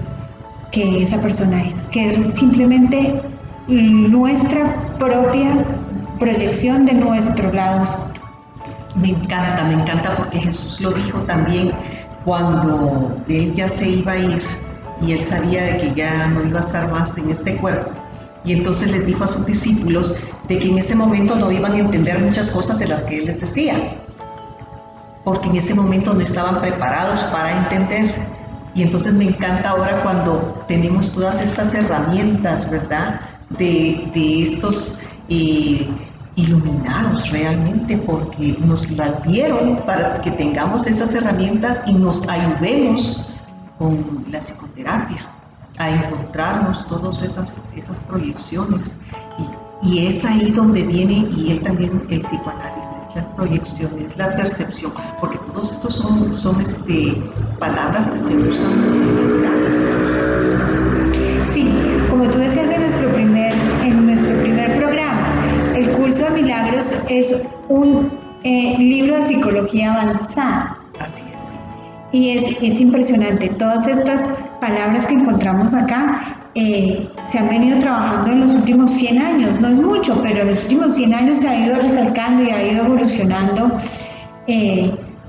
esa persona es, que es simplemente nuestra propia proyección de nuestro lado oscuro. Me encanta porque Jesús lo dijo también cuando Él ya se iba a ir y Él sabía de que ya no iba a estar más en este cuerpo. Y entonces les dijo a sus discípulos de que en ese momento no iban a entender muchas cosas de las que Él les decía, porque en ese momento no estaban preparados para entender. Y entonces me encanta ahora cuando tenemos todas estas herramientas, ¿verdad? De estos iluminados realmente, porque nos las dieron para que tengamos esas herramientas y nos ayudemos con la psicoterapia a encontrarnos todas esas proyecciones. Y es ahí donde viene, y él también, el psicoanálisis, las proyecciones, la percepción, porque todos estos son palabras que se usan en el drama. Sí, como tú decías en nuestro primer programa, el curso de milagros es un libro de psicología avanzada. Así es. Y es impresionante, todas estas palabras que encontramos acá se han venido trabajando en los últimos 100 años, no es mucho, pero en los últimos 100 años se ha ido recalcando y ha ido evolucionando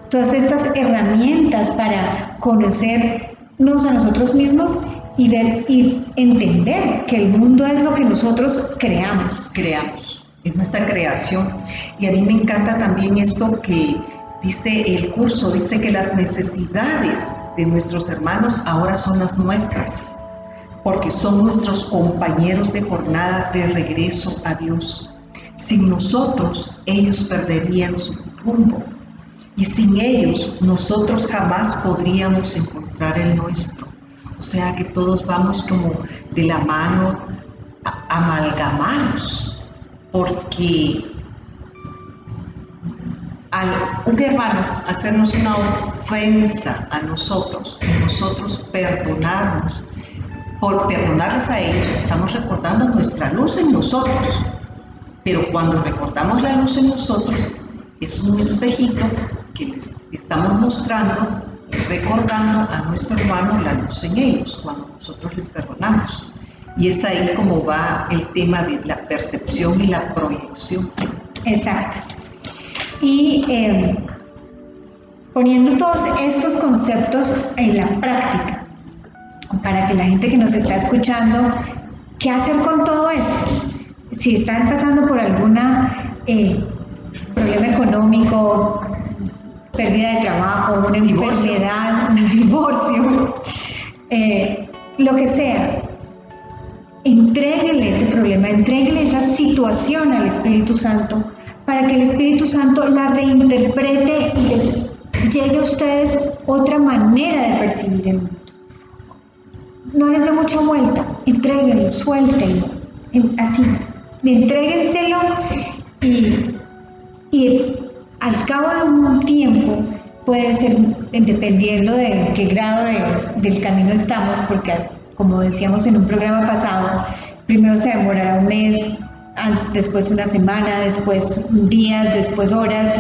todas estas herramientas para conocernos a nosotros mismos y entender que el mundo es lo que nosotros creamos. Es nuestra creación. Y a mí me encanta también esto que dice el curso, dice que las necesidades de nuestros hermanos ahora son las nuestras, porque son nuestros compañeros de jornada de regreso a Dios. Sin nosotros, ellos perderían su rumbo, y sin ellos, nosotros jamás podríamos encontrar el nuestro. O sea que todos vamos como de la mano, amalgamados, porque un hermano hacernos una ofensa a nosotros, y nosotros perdonarnos, por perdonarles a ellos, estamos recordando nuestra luz en nosotros. Pero cuando recordamos la luz en nosotros, es un espejito que les estamos mostrando y recordando a nuestro hermano la luz en ellos, cuando nosotros les perdonamos. Y es ahí como va el tema de la percepción y la proyección. Exacto. Y poniendo todos estos conceptos en la práctica, para que la gente que nos está escuchando, ¿qué hacer con todo esto? Si están pasando por alguna problema económico, pérdida de trabajo, una enfermedad, un divorcio, lo que sea, entréguenle ese problema, entréguenle esa situación al Espíritu Santo, para que el Espíritu Santo la reinterprete y les llegue a ustedes otra manera de percibir el mundo. No les dé mucha vuelta, entréguenlo, suéltenlo, así, entréguenselo y al cabo de un tiempo, puede ser dependiendo de qué grado del camino estamos, porque como decíamos en un programa pasado, primero se demorará un mes, después una semana, después días, después horas,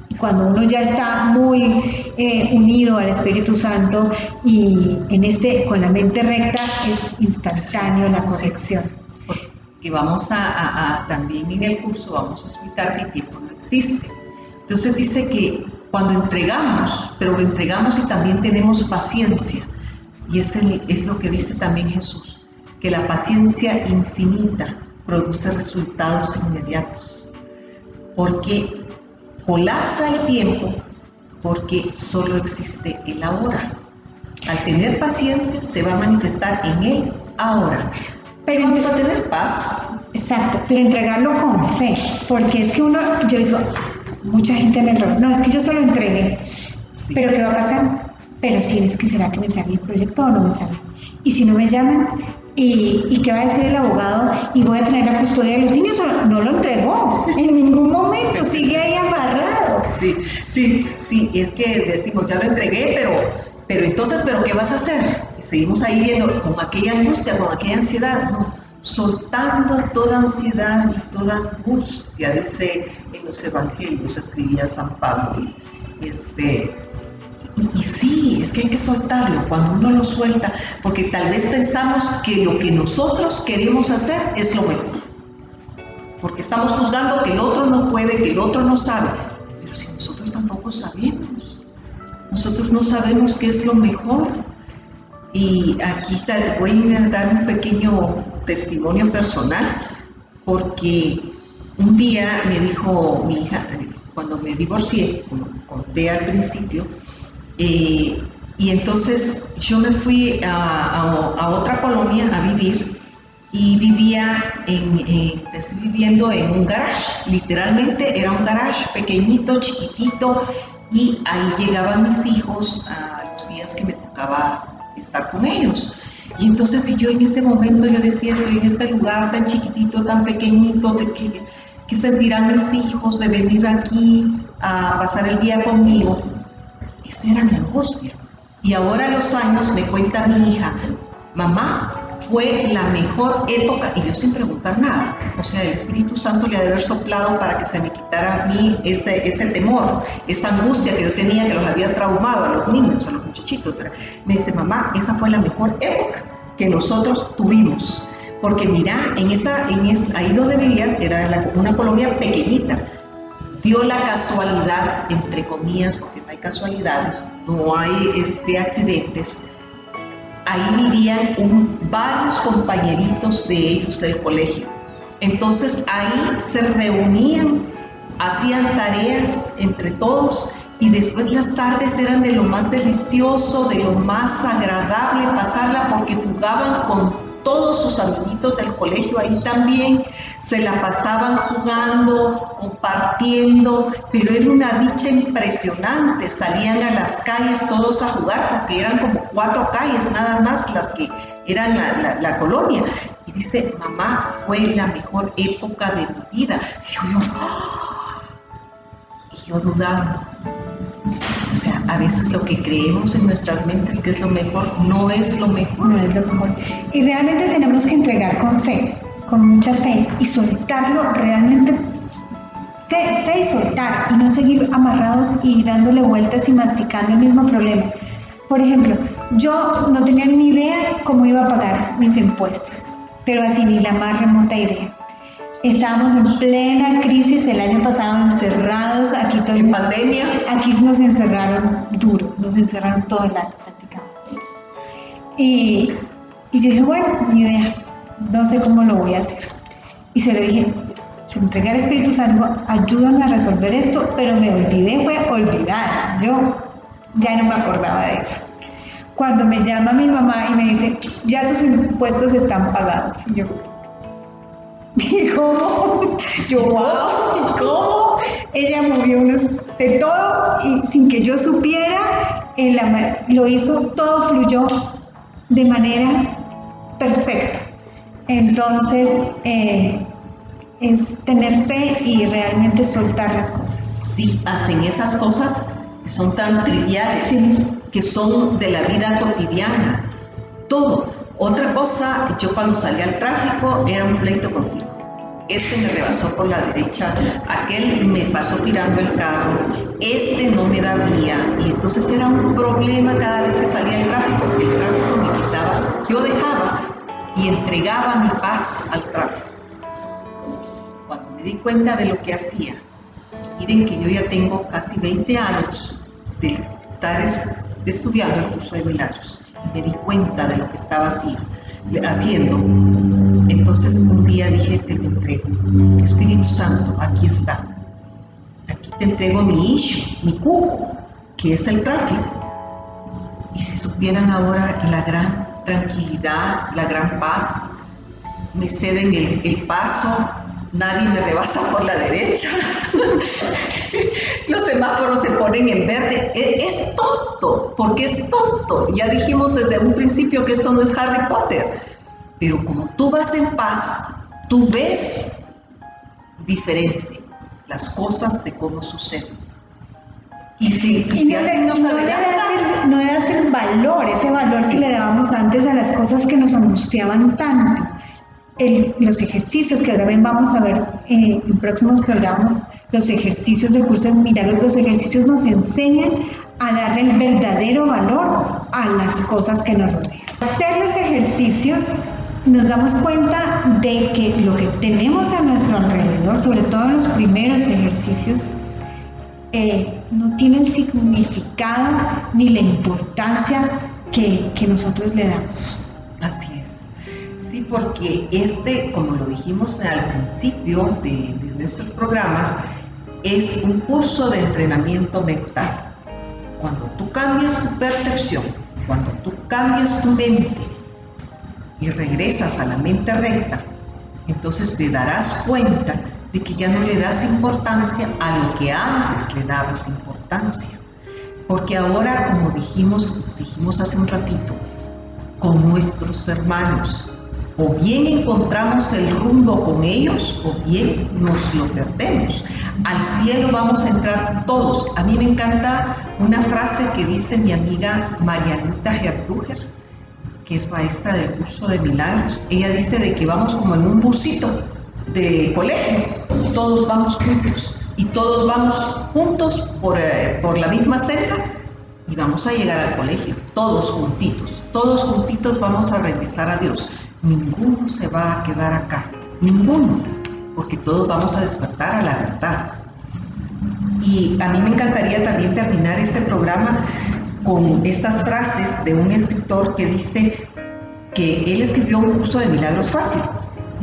y cuando uno ya está muy unido al Espíritu Santo y con la mente recta, es instantáneo la corrección. Que vamos también en el curso vamos a explicar que el tiempo no existe. Entonces dice que cuando entregamos, pero lo entregamos y también tenemos paciencia, y es lo que dice también Jesús, que la paciencia infinita produce resultados inmediatos, porque colapsa el tiempo, porque solo existe el ahora. Al tener paciencia se va a manifestar en el ahora. Pero vamos a tener paz. Exacto, pero entregarlo con fe, porque es que yo digo, mucha gente me lo, no, es que yo se lo entregué, sí. Pero ¿qué va a pasar? Pero sí, es que será que me sale el proyecto o no me sale. Y si no me llaman, ¿y qué va a decir el abogado? ¿Y voy a tener la custodia de los niños? No lo entregó en ningún momento, sigue ahí amarrado. Sí, es que decimos, ya lo entregué, pero entonces, ¿qué vas a hacer? Y seguimos ahí viendo con aquella angustia, con aquella ansiedad, ¿no? Soltando toda ansiedad y toda angustia, dice en los evangelios, escribía San Pablo. Y sí, es que hay que soltarlo cuando uno lo suelta, porque tal vez pensamos que lo que nosotros queremos hacer es lo mejor, porque estamos juzgando que el otro no puede, que el otro no sabe, pero si nosotros tampoco sabemos, nosotros no sabemos qué es lo mejor. Y aquí voy a dar un pequeño testimonio personal, porque un día me dijo mi hija, cuando me divorcié, como conté al principio, y entonces yo me fui a otra colonia a vivir, y empecé viviendo en un garage, literalmente era un garage pequeñito, chiquitito, y ahí llegaban mis hijos a los días que me tocaba estar con ellos. Y entonces yo en ese momento yo decía, estoy en este lugar tan chiquitito, tan pequeñito, ¿qué sentirán mis hijos de venir aquí a pasar el día conmigo? Esa era mi angustia. Y ahora a los años me cuenta mi hija, mamá, fue la mejor época, y yo sin preguntar nada. O sea, el Espíritu Santo le ha de haber soplado para que se me quitara a mí ese temor, esa angustia que yo tenía, que los había traumado a los niños, a los muchachitos. Me dice, mamá, esa fue la mejor época que nosotros tuvimos. Porque mira, ahí donde vivías era una colonia pequeñita. Dio la casualidad, entre comillas, porque no hay casualidades, no hay accidentes. Ahí vivían varios compañeritos de ellos del colegio. Entonces ahí se reunían, hacían tareas entre todos, y después las tardes eran de lo más delicioso, de lo más agradable pasarla, porque jugaban con todos sus amiguitos del colegio ahí también, se la pasaban jugando, compartiendo, pero era una dicha impresionante. Salían a las calles todos a jugar, porque eran como 4 calles nada más las que eran la colonia. Y dice, mamá, fue la mejor época de mi vida. Y siguió dudando. O sea, a veces lo que creemos en nuestras mentes que es lo mejor, no es lo mejor. No es lo mejor. Y realmente tenemos que entregar con fe, con mucha fe, y soltarlo realmente. Fe y soltar, y no seguir amarrados y dándole vueltas y masticando el mismo problema. Por ejemplo, yo no tenía ni idea cómo iba a pagar mis impuestos, pero así ni la más remota idea. Estábamos en plena crisis el año pasado, encerrados, aquí todo en pandemia. Aquí nos encerraron duro, nos encerraron todo el año prácticamente. Y yo dije, bueno, ni idea, no sé cómo lo voy a hacer. Y se le dije, se entregué al Espíritu Santo, ayúdame a resolver esto, pero me olvidé, fue olvidar. Yo ya no me acordaba de eso. Cuando me llama mi mamá y me dice, ya tus impuestos están pagados. ¿Y cómo? Yo, wow, ¿y cómo? Ella movió unos de todo y sin que yo supiera, lo hizo, todo fluyó de manera perfecta. Entonces, es tener fe y realmente soltar las cosas. Sí, hasta en esas cosas que son tan triviales, sí, que son de la vida cotidiana, todo. Otra cosa, yo cuando salí al tráfico era un pleito contigo. Este me rebasó por la derecha, aquel me pasó tirando el carro, este no me da vía, y entonces era un problema cada vez que salía del tráfico, porque el tráfico me quitaba, yo dejaba y entregaba mi paz al tráfico. Cuando me di cuenta de lo que hacía, miren que yo ya tengo casi 20 años de estar estudiando el curso de milagros, y me di cuenta de lo que estaba haciendo. Entonces un día dije, te lo entrego, Espíritu Santo, aquí está, aquí te entrego mi issue, mi cuco, que es el tráfico. Y si supieran ahora la gran tranquilidad, la gran paz, me ceden el paso, nadie me rebasa por la derecha, los semáforos se ponen en verde. Es tonto, porque es tonto. Ya dijimos desde un principio que esto no es Harry Potter, pero como tú vas en paz, tú ves diferente las cosas de cómo suceden. Y no le das el valor, ese valor que le dábamos antes a las cosas que nos angustiaban tanto. Los ejercicios que también vamos a ver en próximos programas, los ejercicios del curso de milagros, los ejercicios nos enseñan a darle el verdadero valor a las cosas que nos rodean. Hacer los ejercicios nos damos cuenta de que lo que tenemos a nuestro alrededor, sobre todo en los primeros ejercicios, no tiene el significado ni la importancia que nosotros le damos. Así es. Sí, porque como lo dijimos al principio de nuestros programas, es un curso de entrenamiento mental. Cuando tú cambias tu percepción, cuando tú cambias tu mente y regresas a la mente recta, entonces te darás cuenta de que ya no le das importancia a lo que antes le dabas importancia. Porque ahora, como dijimos hace un ratito, con nuestros hermanos, o bien encontramos el rumbo con ellos, o bien nos lo perdemos. Al cielo vamos a entrar todos. A mí me encanta una frase que dice mi amiga Marianita Gerduger, que es maestra del curso de milagros. Ella dice de que vamos como en un busito de colegio, todos vamos juntos y todos vamos juntos por la misma senda y vamos a llegar al colegio, todos juntitos vamos a regresar a Dios. Ninguno se va a quedar acá, ninguno, porque todos vamos a despertar a la verdad. Y a mí me encantaría también terminar este programa con estas frases de un escritor que dice que él escribió un curso de milagros fácil.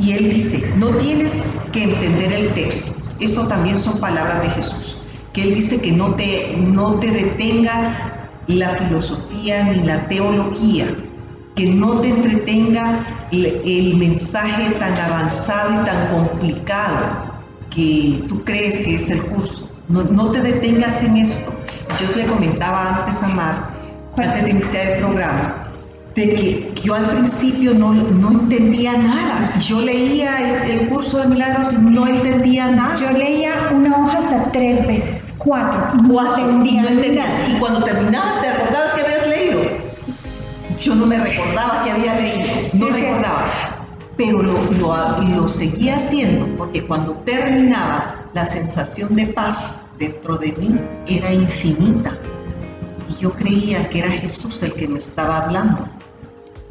Y él dice, no tienes que entender el texto. Eso también son palabras de Jesús. Que él dice que no te detenga la filosofía ni la teología, que no te entretenga el mensaje tan avanzado y tan complicado que tú crees que es el curso. No te detengas en esto. Yo le comentaba antes a Mar, antes de iniciar el programa, de que yo al principio no entendía nada. Yo leía el curso de milagros y no entendía nada. Yo leía una hoja hasta hasta 3 veces, 4. No entendía nada. Y cuando terminabas, ¿te acordabas que habías leído? Yo no me recordaba que había leído, no Sí, recordaba. Pero lo seguía haciendo, porque cuando terminaba, la sensación de paz dentro de mí era infinita. Y yo creía que era Jesús el que me estaba hablando,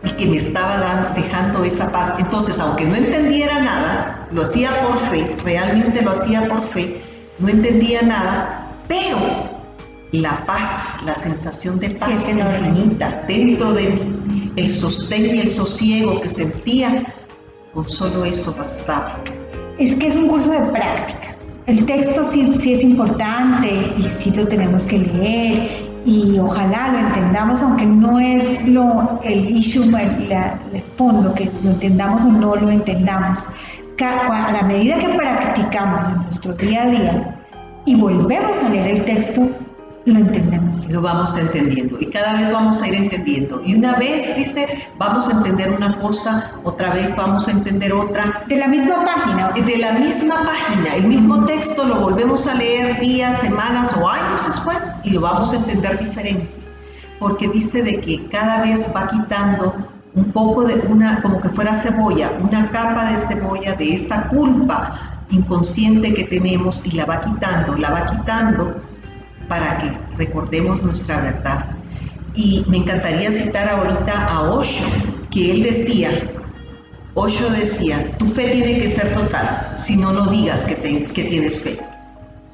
el que me estaba dejando esa paz. Entonces, aunque no entendiera nada, lo hacía por fe, realmente lo hacía por fe, no entendía nada, pero la paz, la sensación de paz Sí, infinita dentro de mí, el sostén y el sosiego que sentía, con solo eso bastaba. Es que es un curso de práctica. El texto sí es importante y sí lo tenemos que leer y ojalá lo entendamos, aunque no es el issue, el fondo, que lo entendamos o no lo entendamos. A la medida que practicamos en nuestro día a día y volvemos a leer el texto, lo entendemos. Lo vamos entendiendo y cada vez vamos a ir entendiendo. Y una vez, dice, vamos a entender una cosa, otra vez vamos a entender otra. De la misma página. De la misma página, el mismo texto lo volvemos a leer días, semanas o años después y lo vamos a entender diferente. Porque dice de que cada vez va quitando un poco de como que fuera cebolla, una capa de cebolla de esa culpa inconsciente que tenemos y la va quitando para que recordemos nuestra verdad. Y me encantaría citar ahorita a Osho, que él decía, tu fe tiene que ser total, si no, no digas que tienes fe.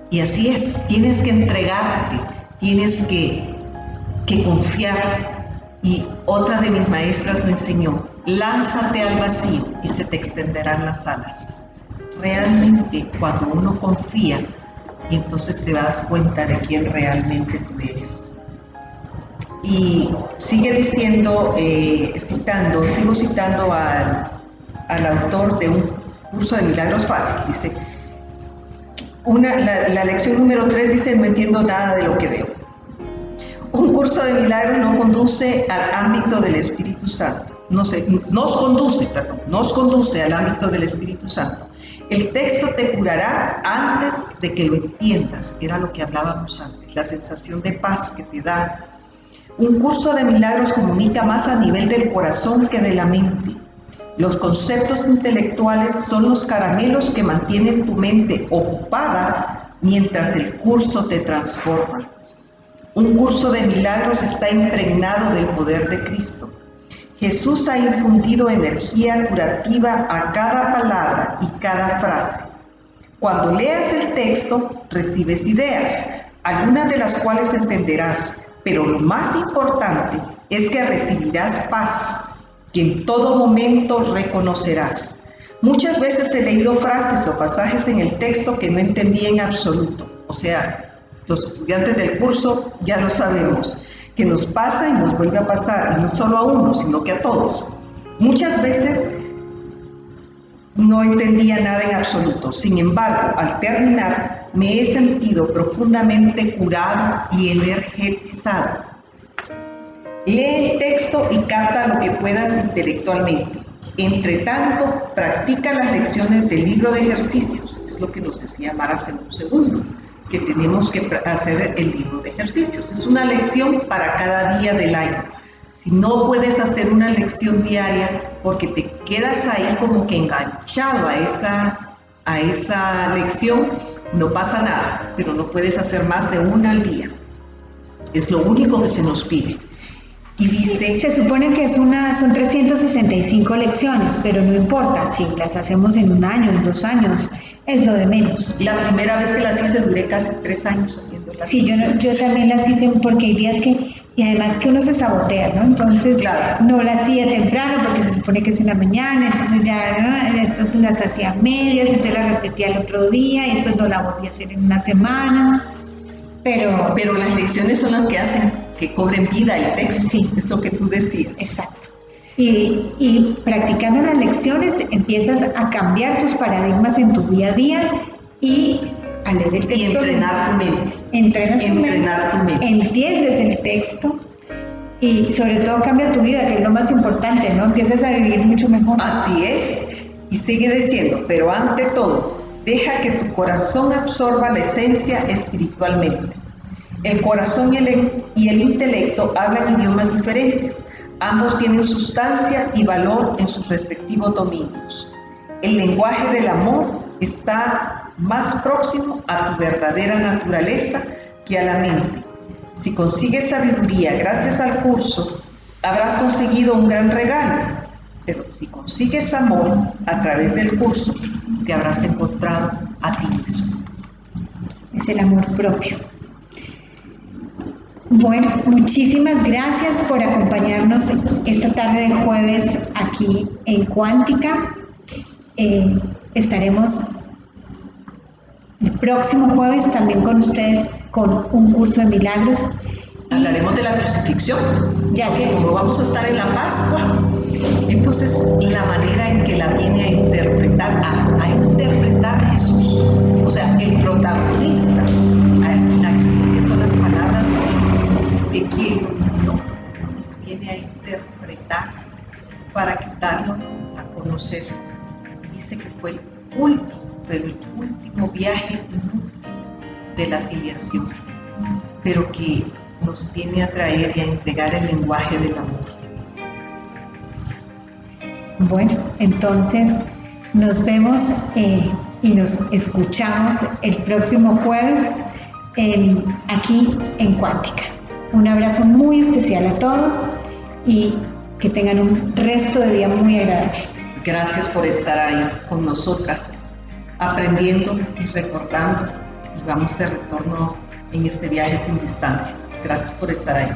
Y así es, tienes que entregarte, tienes que confiar. Y otra de mis maestras me enseñó, lánzate al vacío y se te extenderán las alas. Realmente, cuando uno confía, y entonces te das cuenta de quién realmente tú eres. Y sigue diciendo, sigo citando al autor de un curso de milagros fácil. Dice, la lección número 3 dice, no entiendo nada de lo que veo. Un curso de milagros no conduce al ámbito del Espíritu Santo. Nos conduce al ámbito del Espíritu Santo. El texto te curará antes de que lo entiendas, era lo que hablábamos antes, la sensación de paz que te da. Un curso de milagros comunica más a nivel del corazón que de la mente. Los conceptos intelectuales son los caramelos que mantienen tu mente ocupada mientras el curso te transforma. Un curso de milagros está impregnado del poder de Cristo. Jesús ha infundido energía curativa a cada palabra y cada frase. Cuando leas el texto, recibes ideas, algunas de las cuales entenderás, pero lo más importante es que recibirás paz, que en todo momento reconocerás. Muchas veces he leído frases o pasajes en el texto que no entendí en absoluto. O sea, los estudiantes del curso ya lo sabemos, que nos pasa y nos vuelve a pasar, y no solo a uno, sino que a todos. Muchas veces no entendía nada en absoluto, sin embargo, al terminar, me he sentido profundamente curado y energetizado. Lee el texto y capta lo que puedas intelectualmente. Entre tanto, practica las lecciones del libro de ejercicios, es lo que nos decía Mara hace un segundo, que tenemos que hacer el libro de ejercicios. Es una lección para cada día del año. Si no puedes hacer una lección diaria porque te quedas ahí como que enganchado a esa lección, no pasa nada, pero no puedes hacer más de una al día. Es lo único que se nos pide. Y dice, se supone que son 365 lecciones, pero no importa si las hacemos en 1 año, en 2 años, es lo de menos. La primera vez que las hice duré casi 3 años haciéndolas. Sí, yo también las hice porque hay días y además que uno se sabotea, ¿no? Entonces claro, no las hacía temprano porque se supone que es en la mañana, entonces entonces las hacía medias, entonces las repetía el otro día y después no la volví a hacer en 1 semana. Pero las lecciones son las que hacen que cobren vida el texto, sí, es lo que tú decías. Exacto. Y practicando las lecciones empiezas a cambiar tus paradigmas en tu día a día y a leer el texto. Y entrenar tu mente. Entrenar tu mente. Entiendes el texto y sobre todo cambia tu vida, que es lo más importante, ¿no? Empiezas a vivir mucho mejor. Así es. Y sigue diciendo, pero ante todo, Deja que tu corazón absorba la esencia espiritualmente. El corazón y el intelecto hablan idiomas diferentes. Ambos tienen sustancia y valor en sus respectivos dominios. El lenguaje del amor está más próximo a tu verdadera naturaleza que a la mente. Si consigues sabiduría gracias al curso, habrás conseguido un gran regalo. Pero si consigues amor a través del curso, te habrás encontrado a ti mismo. Es el amor propio. Bueno, muchísimas gracias por acompañarnos esta tarde de jueves aquí en Cuántica. Estaremos el próximo jueves también con ustedes con un curso de milagros. Hablaremos de la crucifixión, ya que como vamos a estar en la Pascua, entonces la manera en que la viene a interpretar Jesús, o sea, el protagonista, que son las palabras de quien no viene a interpretar para darlo a conocer. Dice que fue el último, pero el último viaje inútil de la filiación, pero que nos viene a traer y a entregar el lenguaje del amor. Bueno, entonces nos vemos y nos escuchamos el próximo jueves aquí en Cuántica. Un abrazo muy especial a todos y que tengan un resto de día muy agradable. Gracias por estar ahí con nosotras, aprendiendo y recordando, y vamos de retorno en este viaje sin distancia. Gracias por estar ahí.